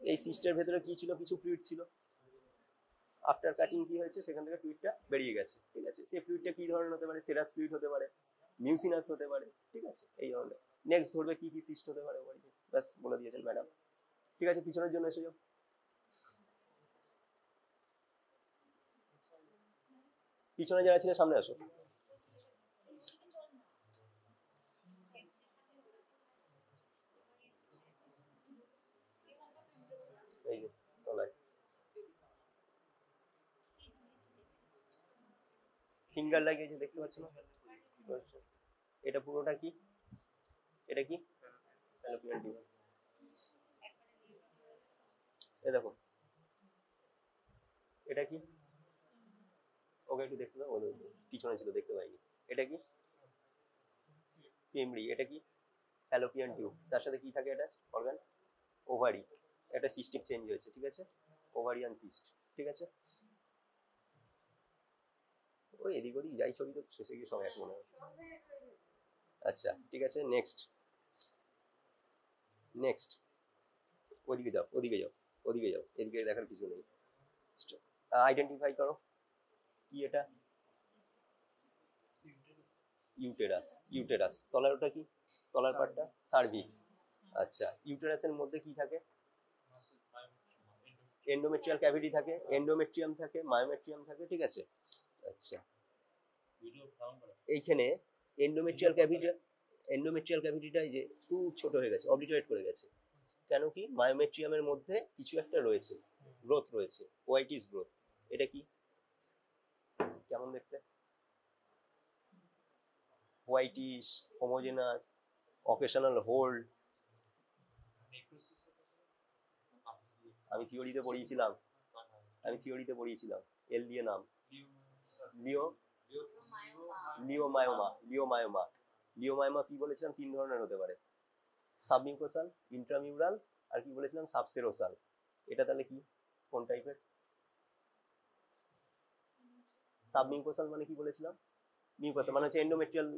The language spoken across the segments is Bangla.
এই সিস্টের ভেতরে কি ছিল, কিছু ফ্লুইড ছিল। আফটার কাটিং কি হয়েছে, সেখান থেকে ফ্লুইডটা বেরিয়ে গেছে, ঠিক আছে। সেই ফ্লুইডটা কি ধরনের হতে পারে, সেরাস ফ্লুইড হতে পারে, মিউসিনাস হতে পারে, ঠিক আছে, এই ধরনের। নেক্সট ধরবে কি কি সিস্ট হতে পারে, ব্যাস বলে দিয়েছেন ম্যাডাম। ঠিক আছে, পিছনের জন্য এসে যাও। পিছনে যারা ছিল সামনে আসো। এই যে তলায় ফিঙ্গার লাগিয়েছে, দেখতে পাচ্ছ না? এটা পুরোটা কি, এটা কি ফ্যালোপিয়ান টিউব। এ দেখো এটা কি, ওকে একটু দেখতে দাও, ওদের পিছনে ছিল দেখতে পাইনি। এটা কি ফিমরি, এটা কি ফ্যালোপিয়ান টিউব। তার সাথে কি থাকে, এটা অর্গান ওভারি, একটা সিস্টিক চেঞ্জ হয়েছে, ঠিক আছে, ওভারিয়ান সিস্ট, ঠিক আছে। ওই এদিক ওদিক যাই ছবি তো শেষে গিয়ে সব এক মনে হয়। আচ্ছা ঠিক আছে, নেক্সট নেক্সট ওদিকে যাও, ওদিকে যাও, ওদিকে যাও, এদিকে দেখার কিছু নেই। আইডেন্টিফাই করো কি এটা, ইউটেরাস। ইউটেরাস তলার ওটা কি, তলার পার্টটা সার্ভিক্স। আচ্ছা, ইউটেরাসের মধ্যে কি থাকে, এন্ডোমেট্রিয়াল ক্যাভিটি থাকে, এন্ডোমেট্রিয়াম থাকে, মায়োমেট্রিয়াম থাকে, ঠিক আছে। আচ্ছা, এইখানে এন্ডোমেট্রিয়াল ক্যাভিটিটা যে খুব ছোট হয়ে গেছে, অবলিটারেট করে গেছে। কেন কি, মায়োমেট্রিয়ামের মধ্যে কিছু একটা রয়েছে, গ্রোথ রয়েছে, ওয়াইটিস গ্রোথ। এটা কি, কেমন দেখতে, হোয়াইটিশ, হোমোজেনাস, অকেশনাল হোল্ড। আমি থিওরিতে পড়িয়েছিলাম, এল দিয়ে নাম, লিওমায়োমা। লিওমায়োমা কি বলেছিলাম, 3 ধরনের হতে পারে, সাবমিউকোসাল, ইন্ট্রামিউরাল, আর কি বলেছিলাম সাবসেরোসাল। এটা তাহলে কি, কোন টাইপের? সাবমিউকোসাল মানে কি বলেছিলাম, মিউকাস মানে হচ্ছে এন্ডোমেট্রিয়াল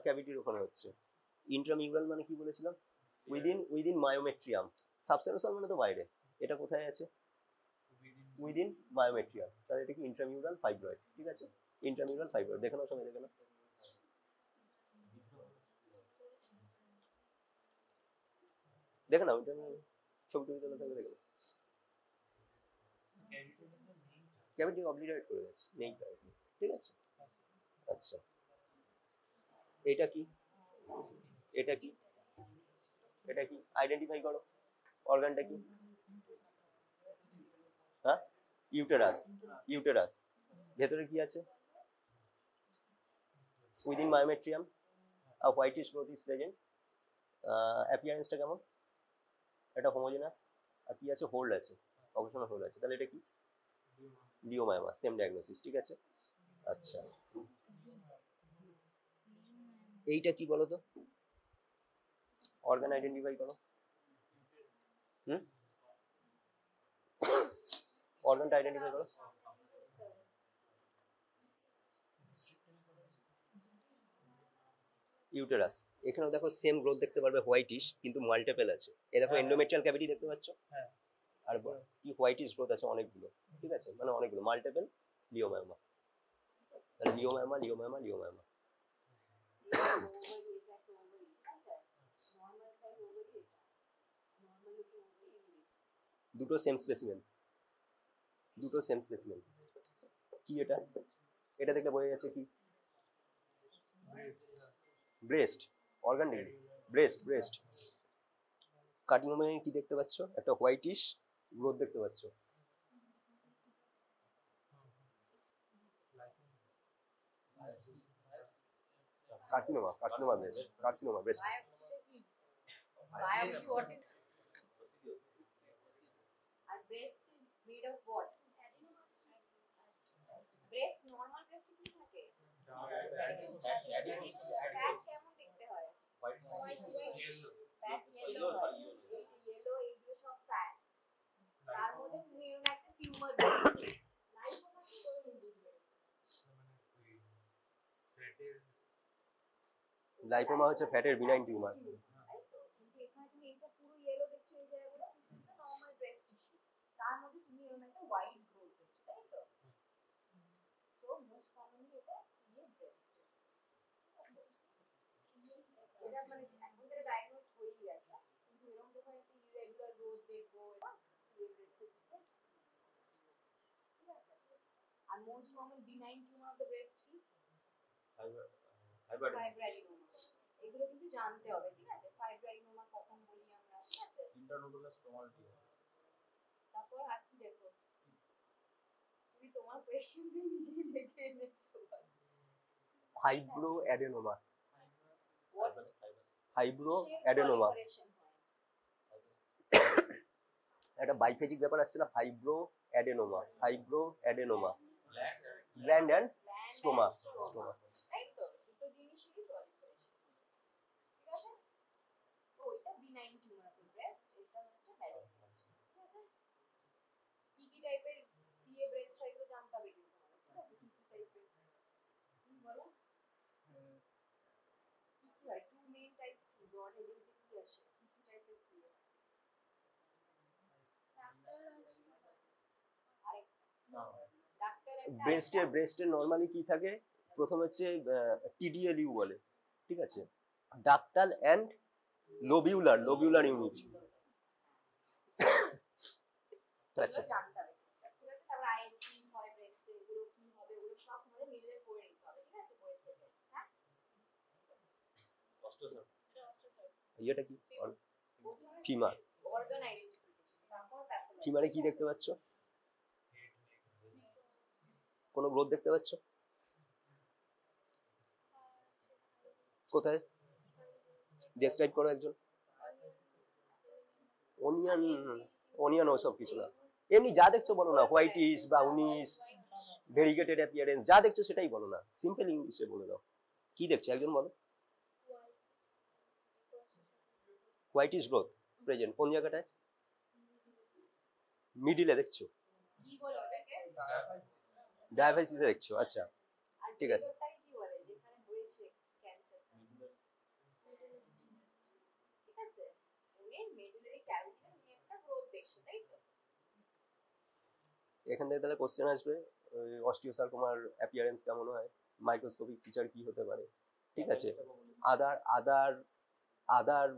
ক্যাভিটির ওখানে হচ্ছে। ইন্ট্রামিউরাল মানে কি বলেছিলাম, উইদিন মায়োমেট্রিয়াম। সাবসেরোসাল মানে তো বাইরে, এটা কোথায় আছে, উইদিন মায়োমেট্রিয়াম। তাহলে এটা কি ইন্ট্রামিউরাল ফাইব্রয়েড, ঠিক আছে, ইন্ট্রামিউরাল ফাইব্রয়েড। দেখে নাও সবাই, দেখে নাও, দেখে নাও, ছবি টবি তোলা থাকবে, দেখে নাও। ক্যাভিটি অবলিটারেট করে গেছে, নেই ক্যাভিটি, ঠিক আছে। আচ্ছা, এটা কি, এটা কি, এটা কি, আইডেন্টিফাই করো, অর্গানটা কি, হ্যাঁ, ইউটেরাস। ইউটেরাস ভেতরে কি আছে, উইদিন মায়োমেট্রিয়াম, আর হোয়াইটিশ গ্রোথ ইজ প্রেজেন্ট। অ্যাপিয়ারেন্সটা কেমন, এটা হোমোজেনাস, আর কি আছে, হোল্ড আছে, অকেশনাল হোল্ড আছে। তাহলে এটা কি, লিওমায়োমা, সেম ডায়াগনোসিস, ঠিক আছে। আচ্ছা, এইটা কি বলো তো, অর্গান আইডেন্টিফাই করো। অর্গানটা আইডেন্টিফাই করো। ইউটেরাস, এখানেও দেখো সেম গ্রোথ দেখতে পারবে, হোয়াইটিশ, কিন্তু মাল্টিপল আছে। এ দেখো এন্ডোমেট্রিয়াল ক্যাভিটি দেখতে পাচ্ছ, আর কি হোয়াইটিশ গ্রোথ আছে অনেকগুলো, ঠিক আছে, মানে অনেকগুলো মাল্টিপল লিওমায়োমা। তাহলে লিওমায়োমা, লিওমায়োমা, লিওমায়োমা। দুটো সেম স্পেসিমেন, দুটো সেম স্পেসিমেন। কি এটা, এটা দেখলে বোঝা যাচ্ছে কি, breast, organ degree, breast, breast. কার্ডিওমে কি দেখতে পাচ্ছ, একটা হোয়াইটিশ গ্রোথ দেখতে পাচ্ছ। Carcinoma, carcinoma breast, carcinoma breast. Breast is made of what? Breast, normal breast কি থাকে? Fat কেমন দেখতে হয়? Fat yellow হয়। এই যে yellow, এইগুলো সব fat। তার মধ্যে তুমি এরকম একটা টিউমার দেখবে। লাইপোমা কি করে বুঝবে? লাইপোমা হচ্ছে ফ্যাটের বিনাইন টিউমার। কিন্তু এখানে তুমি এটা পুরো yellow দেখছো, এই জায়গাগুলো, this is the normal breast এটা মানে এখন তো ডায়াগনোজ হয়েই গেছে, কিন্তু এরকম যখন একটু ইরেগুলার গ্রোথ দেখবো এটা সিএ ব্রেস্টের ক্ষেত্রে, ঠিক আছে। আর most common benign tumour of the breast কি? ফাইব্রাডিনোমা। এগুলো কিন্তু জানতে হবে, ঠিক আছে। ফাইব্রাডিনোমা কখন বলি আমরা, ঠিক আছে। ইন্টারনোডুলার স্টোমাল টিউমার। তারপর আর কি দেখো, তুমি তোমার কোয়েশ্চেন তুমি নিজে লিখে এনেছো। Fibro adenoma, What? Fibro Shape adenoma, proliferation হয়। একটা বাইফেজিক ব্যাপার আসছে না, fibro adenoma, fibro adenoma, gland gland and Gland stoma, and stroma, stoma. তাই তো, দুটো জিনিসই proliferation, ঠিক আছে। তো এটা বিনাইন টিউমার অফ ব্রেস্ট, এটা হচ্ছে ম্যালিগন্যান্ট, ঠিক আছে। কি কি টাইপের সিএ ব্রেস্ট হয় এগুলো জানতে হবে কিন্তু তোমাদের, ঠিক আছে। কি কি টাইপের, কি বলো, কি কি হয়, টু মেইন টাইপস কি, ব্রড হেডিং তে কি আসে, কি কি টাইপের সিএ? ব্রেস্টের নর্মালি কি থাকে, প্রথম হচ্ছে টিডিএলইউ বলে, ঠিক আছে, ডাক্টাল অ্যান্ড লোবিউলার ইউনিট। আচ্ছা, জানতে হবে, ঠিক আছে। তারপর আইএলসিস হয় ব্রেস্টে, এগুলো কি হবে, ওগুলো সব আমাদের নিজেদের পড়ে নিতে হবে, ঠিক আছে, বইয়ের থেকে। হ্যাঁ, ইয়েটা কি ফিমার, অর্গান আইডেন্টিফিকেশন, তারপর প্যাথোলজি। ফিমারে কি দেখতে পাচ্ছ, কোনো গ্রোথ দেখতে পাচ্ছ কোথায়, ডেসক্রাইব করো একজন। অনিয়ন ওসব কিছু না, এমনি যা দেখছো বলো না, হোয়াইটিশ, ব্রাউনিশ, ভেরিগেটেড অ্যাপিয়ারেন্স, যা দেখছো সেটাই বলো না, সিম্পল ইংলিশে বলে দাও। কি দেখছো একজন বলো। হোয়াইটিশ গ্রোথ প্রেজেন্ট কোন জায়গাটায়, মিডিলে দেখছো, কি বলে ওটাকে, ডায়াবেটিসে দেখছো, আচ্ছা আর ঠিক আছে। ভেতরটাকে কি বলে যেখানে হয়েছে ক্যান্সার, ঠিক আছে। ওই মেডুলারি ক্যাভিটিতে তুমি একটা গ্রোথ দেখছো, তাই তো। এখান থেকে তাহলে কোশ্চেন আসবে, অস্টিওসার্কোমার অ্যাপিয়ারেন্স কেমন হয়, মাইক্রোস্কোপিক ফিচার কি হতে পারে, ঠিক আছে। আদার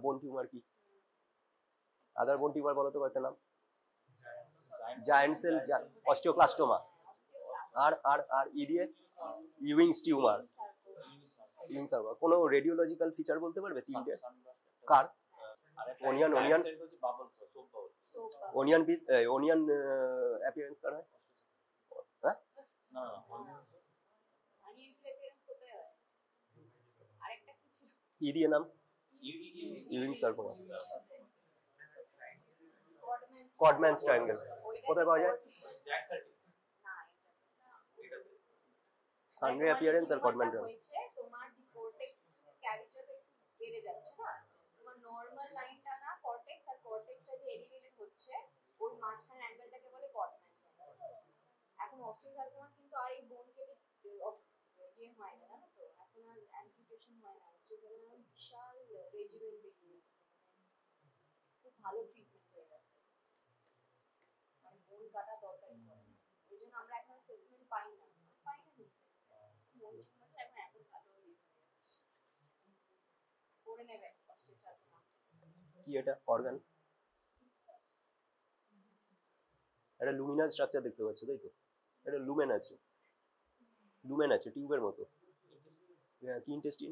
বোন টিউমার কি, আদার বোন টিউমার বলো তো কয়েকটা নাম। জায়ান্ট সেল অস্টিওক্লাস্টোমা, আর ইডিএ ইউইংস টিউমার, ইউইংস সার্কোমা। কোনো রেডিওলজিক্যাল ফিচার বলতে পারবে তিনটে, কার, অনিয়ন অ্যাপিয়ারেন্স কার হয়, হ্যাঁ আনইউটিলাইজেশন কোথায় হয়, আরেকটা কিছু ইডিএ নাম, ইউইংস সার্কোমা, কডম্যানস ট্রায়াঙ্গেল কোথায় পাওয়া যায়, সানরে অ্যাপিয়ারেন্স আর কডম্যান ট্রায়াঙ্গেল। হয়েছে তোমার যে কর্টেক্স ক্যাভিটিটা তো একটু বেড়ে যাচ্ছে না, তোমার নরমাল লাইনটা না, কর্টেক্স আর কর্টেক্সটা যে এলিভেটেড হচ্ছে, ওই মাঝখানের অ্যাঙ্গেলটাকে বলে কডম্যানস অ্যাঙ্গেল। এখন অস্টিওসার্কোমা কিন্তু আর এই বোন কেটে ইয়ে হয় না, জানো তো, এখন আর অ্যাম্পুটেশন হয় না, অস্টিওসার্কোমা বিশাল রেজিমেন্ট বেরিয়ে গেছে, খুব ভালো ট্রিটমেন্ট হয়ে গেছে, মানে বোন কাটা দরকারই পড়ে না। ওই জন্য আমরা এখন স্পেসিমেন পাই না বোন ঠিক আছে, এখন ভালো ইয়ে হয়ে গেছে, করে নেবে অস্টিওসার্কোমা। কি এটা অর্গান, একটা লুমিনাল স্ট্রাকচার দেখতে পাচ্ছ, তাই তো, একটা লুমেন আছে টিউবের মতো, কি ইন্টেস্টিন,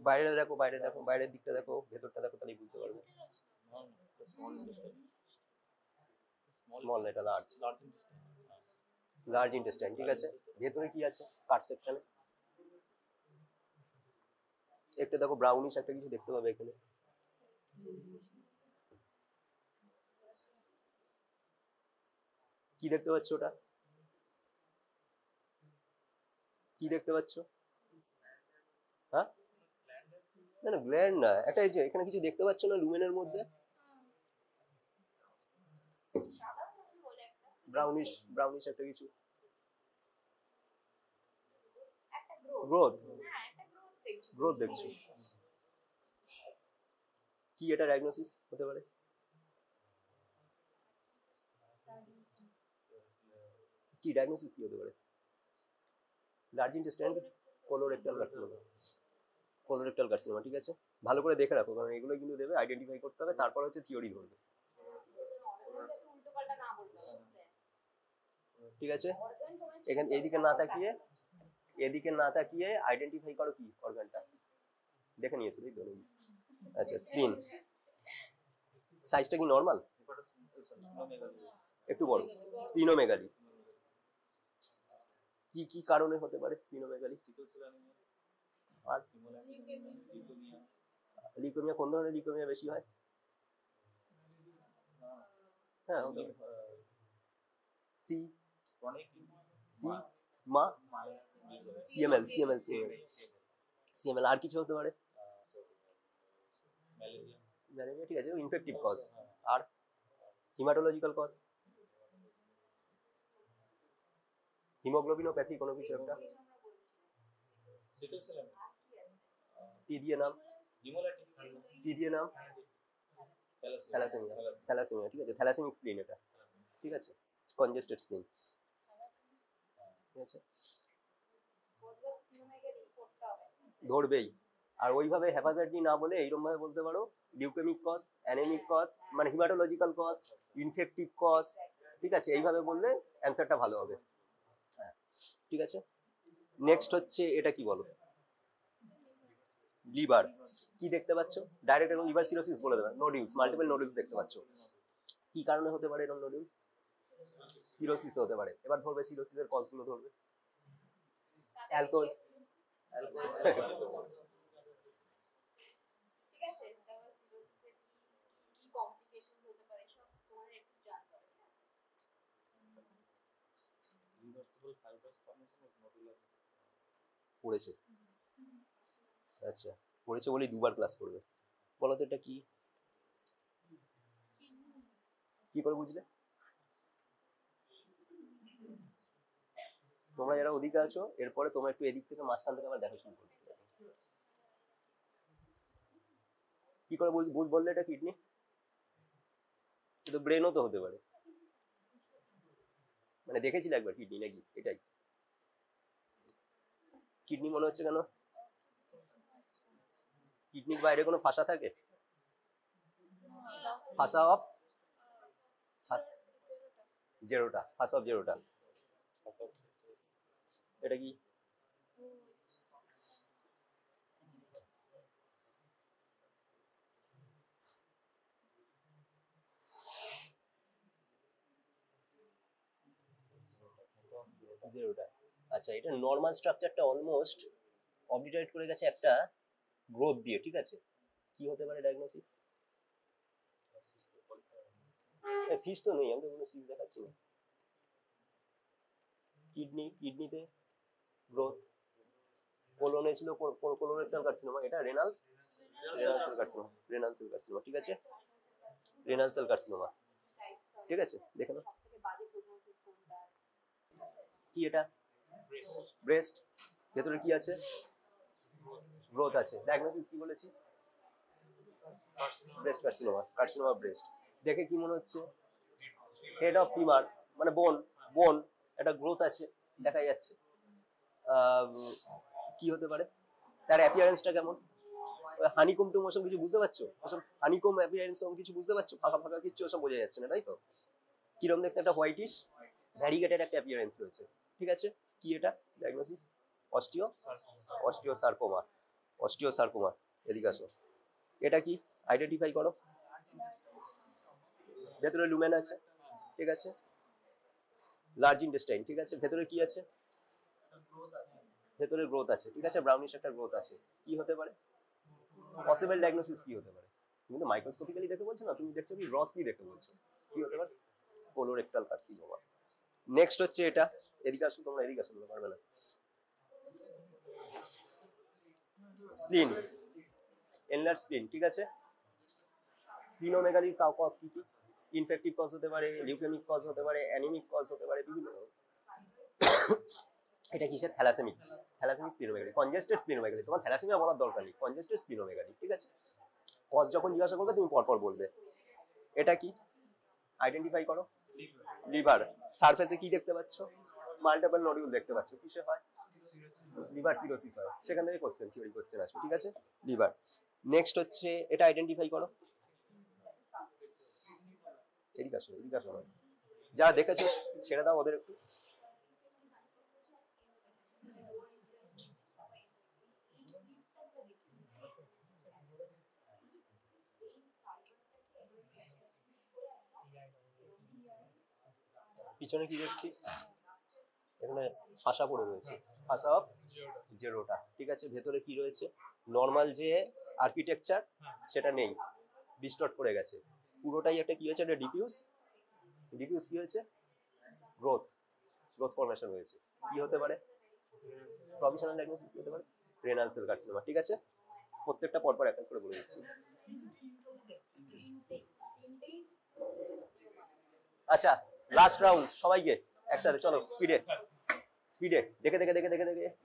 বাইরে দেখো, বাইরের দিকটা দেখো, ভেতরটা দেখো, তাহলে বুঝতে পারবে। স্মল, এটা লার্জ ইন্টেস্টাইন, ঠিক আছে। ভেতরে কি আছে কাট সেকশনে, একটা দেখো ব্রাউনিশ একটা কিছু দেখতে পাবে এখানে, কি দেখতে পাচ্ছ ওটা, কি দেখতে পাচ্ছ, হ্যাঁ না গ্ল্যান্ড না, একটা এই যে এখানে কিছু দেখতে পাচ্ছ না লুমেনের মধ্যে, সাদা বলে একটা ব্রাউনিশ একটা কিছু, একটা গ্রোথ, গ্রোথ, হ্যাঁ একটা দেখছি, গ্রোথ দেখছি। কি এটা ডায়াগনোসিস হতে পারে, কি ডায়াগনোসিস কি হতে পারে, large intestine colorectal carcinoma, colorectal carcinoma, ঠিক আছে, ভালো করে দেখে রাখো কারণ এগুলো কিন্তু দেবে, আইডেন্টিফাই করতে হবে, তারপর হচ্ছে থিওরি ধরবে, উল্টো পাল্টা না বলতে হবে। ঠিক আছে। অর্গান তোমার এখানে এদিকে না তাকিয়ে আইডেন্টিফাই করো কি অর্গানটা দেখে নিয়েছো, তাই তো? আচ্ছা, স্প্লিন সাইজটা কি নর্মাল? একটু বড়, স্প্লিনোমেগালি। কি কি কারণে হতে পারে স্প্লিনোমেগালি? আর লিউকেমিয়া, কোন ধরনের লিউকেমিয়া বেশি হয়? হ্যাঁ, সি সি মা সিএমএল সিএমএল সিএমএল সিএমএল। আর কিছু হতে পারে? ম্যালেরিয়া, ঠিক আছে, ইনফেক্টিভ কজ। আর হিমাটোলজিক্যাল কজ, হিমোগ্লোবিনোপ্যাথি, কোনো কিছু একটা টি দিয়ে নাম, টি দিয়ে নাম, থ্যালাসেমিয়া, থ্যালাসেমিয়া, ঠিক আছে, থ্যালাসেমিক স্প্লিন এটা, ঠিক আছে, কনজেস্টেড স্প্লিন, ঠিক আছে, ধরবেই। আর ওইভাবে হ্যাপাজার্ডি না বলে এইরকম ভাবে বলতে পারো লিউকেমিক কজ, অ্যানেমিক কজ, মানে হিমাটোলজিক্যাল কজ, ইনফেক্টিভ কজ, ঠিক আছে, এইভাবে বললে অ্যান্সারটা ভালো হবে। হ্যাঁ, ঠিক আছে। নেক্সট হচ্ছে এটা কি বলো? লিভার। কি দেখতে পাচ্ছ? ডাইরেক্ট এরকম লিভার সিরোসিস বলে দেবে, নোডিউলস, মাল্টিপল নোডিউলস দেখতে পাচ্ছ। কি কারণে হতে পারে এরকম নোডিউল? সিরোসিস হতে পারে। এবার ধরবে সিরোসিসের কজগুলো ধরবে। অ্যালকোহল, ঠিক আছে, তারপর সিরোসিসের কি কমপ্লিকেশনস হতে পারে সব তোমাদের একটু জানতে হবে, ঠিক আছে? Reversible fibrous formation of nodular. পড়েছে, আচ্ছা, পড়েছে বলেই দুবার ক্লাস করবে। বলো তো এটা কি, কি করে বুঝলে? তোমরা যারা ওদিকে আছো এরপরে তোমরা একটু এদিক থেকে মাঝখান থেকে আমার দেখা শুরু করতে। কি করে বললে এটা কিডনি? কিন্তু ব্রেনও তো হতে পারে, মানে দেখেছিলে একবার কিডনি নাকি? এটাই কিডনি মনে হচ্ছে কেন? কিডনির বাইরে কোনো ফাঁসা থাকে? ফাঁসা অফ জেরোটা, ফাঁসা অফ জেরোটা, এটা কি? জেরোটা। আচ্ছা, এটা নর্মাল স্ট্রাকচারটা অলমোস্ট অবলিটারেট করে গেছে একটা গ্রোথ দিয়ে, ঠিক আছে। কি হতে পারে ডায়াগনোসিস? সিস তো নেই, আমাদের কোনো সিস দেখাচ্ছি না। কিডনিতে গ্রোথ, কোলনে ছিল কোলোরেক্টাল কার্সিনোমা, এটা renal cell carcinoma, renal cell carcinoma, ঠিক আছে, রেনাল সেল কার্সিনোমা, ঠিক আছে, দেখে নাও। সবথেকে বাজে প্রগনোসিস কোনটা? কি এটা? ব্রেস্ট। ভেতরে কি আছে? গ্রোথ আছে। ডায়াগনোসিস কি বলেছি? Breast carcinoma, carcinoma breast. দেখে কি মনে হচ্ছে? হেড অফ ফিমার, মানে বোন একটা গ্রোথ আছে, দেখা যাচ্ছে। কি হতে পারে? তার অ্যাপিয়ারেন্সটা কেমন? হানিকম টু মোশন কিছু বুঝতে পারছো? ওসব হানিকম অ্যাপিয়ারেন্স কিছু বুঝতে পারছো? ফাঁকা ফাঁকা কিছু ওসব বোঝা যাচ্ছে না, তাই তো? কিরকম দেখতে? একটা হোয়াইটিশ ভ্যারিগেটেড একটা অ্যাপিয়ারেন্স রয়েছে, ঠিক আছে। কি এটা ডায়াগনোসিস? Osteosarcoma, osteosarcoma. এদিকে আসো, এটা কি আইডেন্টিফাই করো। ভেতরে লুমেন আছে, ঠিক আছে, লার্জ ইন্টেস্টাইন, ঠিক আছে, ভেতরে কি আছে? ভেতরে গ্রোথ আছে, ঠিক আছে, ব্রাউনিশ একটা গ্রোথ আছে। কি হতে পারে? পসিবল ডায়াগনোসিস কি হতে পারে? তুমি তো মাইক্রোস্কোপিক্যালি দেখে বলছো না, তুমি দেখছো কি রসলি দেখে বলছো। কি হতে পারে? Colorectal carcinoma. নেক্সট হচ্ছে এটা, এদিকে আসো তোমরা, এদিকে আসো, তোমরা পারবে না। স্প্লিন, এনলার্জ স্প্লিন, ঠিক আছে। স্প্লিনোমেগালির কজ কি কি? ইনফেক্টিভ কজ হতে পারে, লিউকেমিক কজ হতে পারে, অ্যানিমিক কজ হতে পারে, বিভিন্ন। এটা কিসের? Thalassaemic, thalassaemic splenomegaly, congested splenomegaly. তোমার থ্যালাসেমিয়া বলার দরকার নেই, কনজেস্টেড স্প্লিনোমেগালি, ঠিক আছে। কজ যখন জিজ্ঞাসা করবে তুমি পরপর বলবে। এটা কি আইডেন্টিফাই করো। লিভার। সারফেসে কি দেখতে পাচ্ছ? মাল্টিপল নোডিউল দেখতে পাচ্ছ। কিসে হয়? লিভার সিরোসিস হয়, সেখান থেকে কোশ্চেন, থিওরি কোশ্চেন আসবে, ঠিক আছে। লিভার। নেক্সট হচ্ছে এটা আইডেন্টিফাই করো। এদিকে আসো, এদিকে আসো, যারা দেখেছো ছেড়ে দাও ওদের একটু। পিছনে কি দেখছি, এখানে ফাঁসা পড়ে রয়েছে, ফাঁসা অফ জেরোটা, ঠিক আছে। ভেতরে কি রয়েছে, নর্মাল যে আর্কিটেকচার সেটা নেই, ডিস্টর্ট করে গেছে পুরোটাই। একটা কি হয়েছে, একটা ডিফিউজ কি হয়েছে, গ্রোথ ফরমেশন হয়েছে। কি হতে পারে, প্রভিশনাল ডায়াগনোসিস কি হতে পারে, রেনাল সেল কার্সিনোমা, ঠিক আছে। প্রত্যেকটা পরপর এক এক করে বলে দিচ্ছি। আচ্ছা, লাস্ট রাউন্ড, সবাইকে একসাথে চলো, স্পিডে দেখে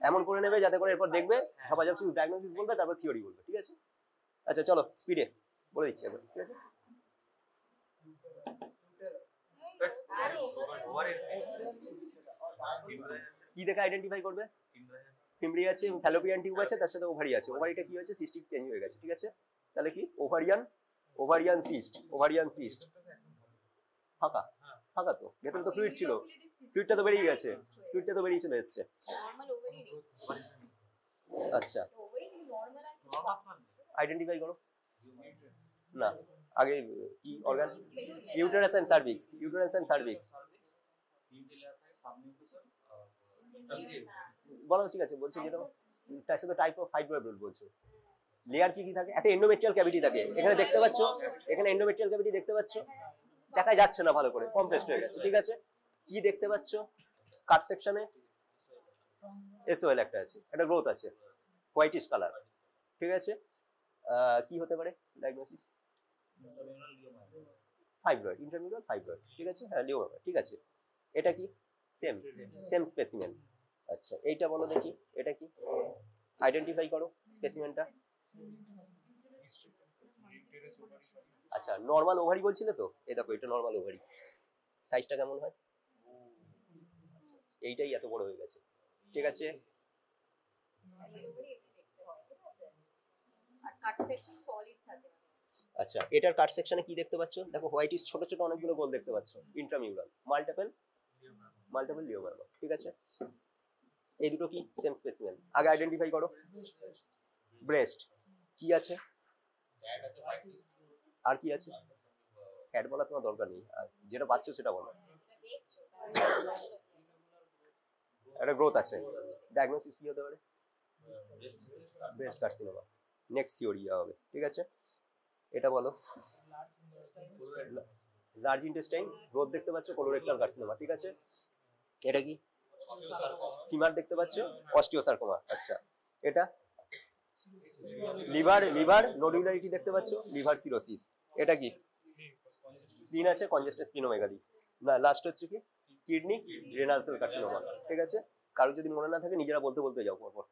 এমন করে নেবে যাতে করে এরপর দেখবে ঝপাঝপ শুধু ডায়াগনোসিস বলবে, তারপর থিওরি বলবে, ঠিক আছে। আচ্ছা চলো স্পিডে বলে দিচ্ছি একবার, ঠিক আছে। কি দেখে আইডেন্টিফাই করবে, ফিমব্রি আছে, ফ্যালোপিয়ান টিউব আছে, তার সাথে ওভারি আছে। ওভারিটা কি হয়েছে, সিস্টিক চেঞ্জ হয়ে গেছে, ঠিক আছে। তাহলে কি ওভারিয়ান সিস্ট, ফাঁকা তো, ভেতরে তো ফ্লুইড ছিল, ফ্লুইডটা তো বেরিয়ে গেছে, ফ্লুইডটা তো বেরিয়ে চলে এসছে। আচ্ছা আইডেন্টিফাই করো না, আগে কি অর্গান, ইউটেরাস এন্ড সার্ভিক্স, বলো, ঠিক আছে বলছি, যেটা তার সাথে টাইপ অফ ফাইব্রয়েড বলছো। লেয়ার কি থাকে, একটা এন্ডোমেট্রিয়াল ক্যাভিটি থাকে, এখানে দেখতে পাচ্ছ, এখানে এন্ডোমেট্রিয়াল ক্যাভিটি দেখতে পাচ্ছ, দেখা যাচ্ছে না ভালো করে, কমপ্রেসড হয়ে গেছে, ঠিক আছে। কি দেখতে পাচ্ছ, কাট সেকশনে এসওএল একটা আছে, একটা গ্রোথ আছে, হোয়াইটিশ কালার, ঠিক আছে। কি হতে পারে ডায়াগনোসিস, ফাইব্রয়েড, ইন্টারমিউরাল ফাইব্রয়েড, ঠিক আছে, হ্যাঁ লিওমা, ঠিক আছে। এটা কি, সেম স্পেসিমেন। আচ্ছা এইটা বলো দেখি, এটা কি, আইডেন্টিফাই করো স্পেসিমেনটা। আচ্ছা নর্মাল ওভারি বলছিলে তো, এই দেখো এটা নর্মাল ওভারি, সাইজটা কেমন হয়, এইটাই এত বড় হয়ে গেছে, ঠিক আছে। আচ্ছা এটার কাট সেকশনে কি দেখতে পাচ্ছ, দেখো হোয়াইটিশ ছোট ছোট অনেকগুলো গোল দেখতে পাচ্ছ, ইন্ট্রামিউরাল, মাল্টিপল লিওমারমা, ঠিক আছে। এই দুটো কি, সেম স্পেসিমেন। আগে আইডেন্টিফাই করো। ব্রেস্ট কি আছে, আর কি আছে, হেড বলা তোমার দরকার নেই, আর যেটা পাচ্ছ সেটা বলো। একটা গ্রোথ আছে, ডায়াগনোসিস কি হতে পারে, ব্রেস্ট কার্সিনোমা। নেক্সট থিওরি হবে, ঠিক আছে। এটা বলো, লার্জ ইন্টেস্টাইন গ্রোথ দেখতে পাচ্ছ, কোলোরেক্টাল কার্সিনোমা, ঠিক আছে। এটা কি, ফিমার দেখতে পাচ্ছ, অস্টিওসার্কোমা। আচ্ছা এটা লিভার নোডুলারিটি দেখতে পাচ্ছ, লিভার সিরোসিস। এটা কি, স্প্লিন আছে, কনজেস্টেড স্প্লিনোমেগালি। না লাস্ট হচ্ছে কি, কিডনি রেনাল সেল কার্সিনোমা, ঠিক আছে। কারো যদি মনে না থাকে নিজেরা বলতে যাও পরপর।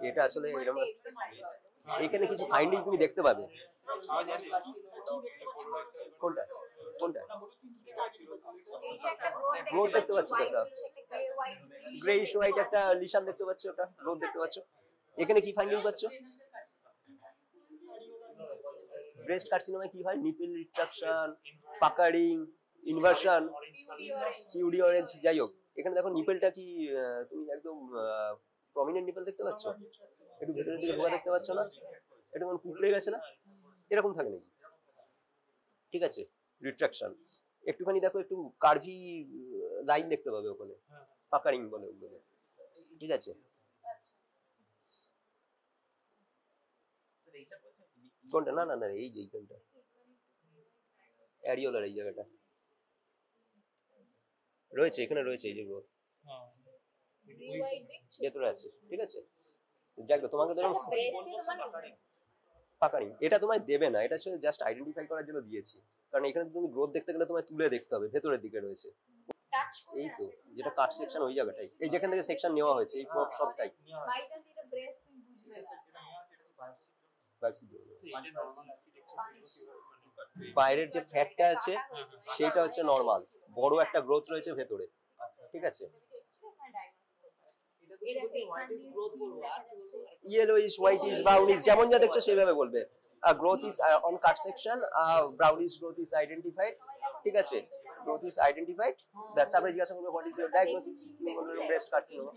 এটা আসলে এরকম, এখানে কিছু ফাইন্ডিং তুমি দেখতে পাবে। কোনটা গ্রোথ দেখতে পাচ্ছ, একটা গ্রেইশ হোয়াইট একটা লিশন দেখতে পাচ্ছ, ওটা গ্রোথ দেখতে পাচ্ছ। এখানে কি ফাইন্ডিং পাচ্ছ, ব্রেস্ট কার্সিনোমায় কি হয়, nipple retraction, puckering, inversion, QD orange, যাই হোক। এখানে দেখো নিপলটা কি তুমি একদম প্রমিনেন্ট নিপল দেখতে পাচ্ছ, একটু ভেতরের দিকে ঢোকা দেখতে পাচ্ছ না, একটু মানে কুকড়ে গেছে না, এরকম থাকে নাকি, ঠিক আছে। রিট্রাকশন একটুখানি দেখো, একটু কার্ভি লাইন দেখতে পাবে ওখানে, পাকারিং বলে ওগুলো, ঠিক আছে। কোনটা, না এই যে এইখানটা অ্যারিওলার এই জায়গাটা রয়েছে, এখানে রয়েছে এই যে গ্রোথ ভেতরে আছে, ঠিক আছে। দেখো তোমাকে ধরো পাকারিং, এটা তোমায় দেবে না, এটা হচ্ছে জাস্ট আইডেন্টিফাই করার জন্য দিয়েছি, কারণ এখানে তুমি গ্রোথ দেখতে গেলে তোমায় তুলে দেখতে হবে, ভেতরের দিকে রয়েছে। এই তো যেটা কাট সেকশন ওই জায়গাটাই, এই যেখান থেকে সেকশন নেওয়া হয়েছে, এই সবটাই। বাইরের যে ফ্যাটটা আছে সেটা হচ্ছে নর্মাল, বড় একটা গ্রোথ রয়েছে ভেতরে, ঠিক আছে। ইয়েলোইশ, হোয়াইটিশ, ব্রাউনিশ, যেমন যা দেখছো সেভাবে বলবে। Growth is on cut section, brownish growth is identified, ঠিক আছে, গ্রোথ ইজ আইডেন্টিফাইড। ব্যাস, তারপরে জিজ্ঞাসা করবে what is your diagnosis, breast carcinoma.